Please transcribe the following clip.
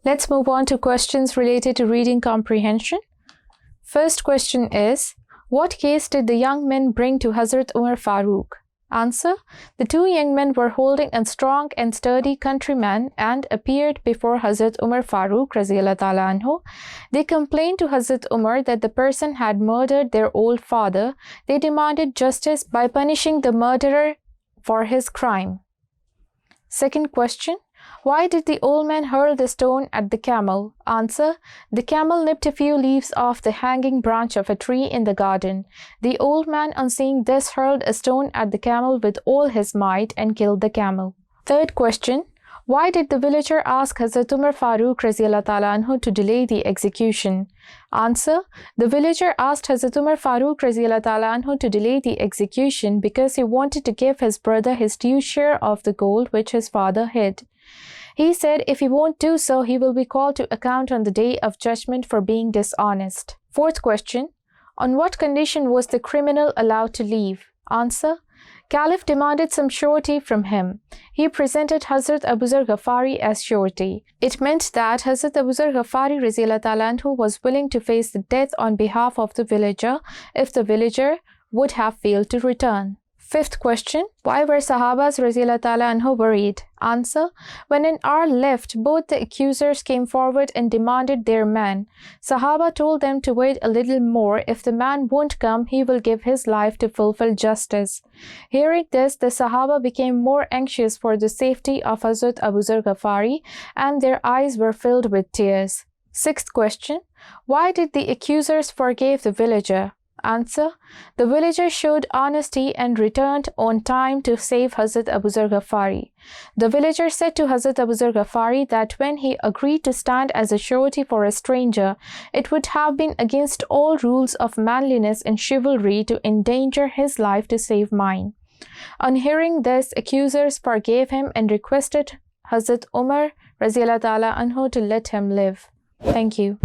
Let's move on to questions related to reading comprehension. First question is, what case did the young men bring to Hazrat Umar Farooq? Answer: the two young men were holding a strong and sturdy countryman and appeared before Hazrat Umar Farooq radiyallahu ta'ala anhu. They complained to Hazrat Umar that the person had murdered their old father. They demanded justice by punishing the murderer for his crime. Second question: why did the old man hurl the stone at the camel? Answer: the camel nipped a few leaves off the hanging branch of a tree in the garden. The old man, on seeing this, hurled a stone at the camel with all his might and killed the camel. Third question: why did the villager ask Hazrat Umar Farooq radiyallahu ta'ala anhu to delay the execution? Answer: the villager asked Hazrat Umar Farooq radiyallahu ta'ala anhu to delay the execution because he wanted to give his brother his due share of the gold which his father hid. He said if he won't do so, he will be called to account on the day of judgment for being dishonest. Fourth question: on what condition was the criminal allowed to leave? Answer: Caliph demanded some surety from him. He presented Hazrat Abu Zar Ghafari as surety. It meant that Hazrat Abu Zar Ghafari radiyallahu ta'ala anhu was willing to face the death on behalf of the villager if the villager would have failed to return. Fifth question: why were Sahabas radiyallahu ta'ala anhu worried? Answer: when an hour left, both the accusers came forward and demanded their man. Sahaba told them to wait a little more. If the man won't come, he will give his life to fulfill justice. Hearing this, the Sahaba became more anxious for the safety of Hazrat Abu Zar Ghafari, and their eyes were filled with tears. Sixth question: why did the accusers forgive the villager? Answer: the villager showed honesty and returned on time to save Hazrat Abu Zar Ghafari. The villager said to Hazrat Abu Zar Ghafari that when he agreed to stand as a surety for a stranger, it would have been against all rules of manliness and chivalry to endanger his life to save mine. On hearing this, accusers forgave him and requested Hazrat Umar radiyallahu ta'ala anhu to let him live. Thank you.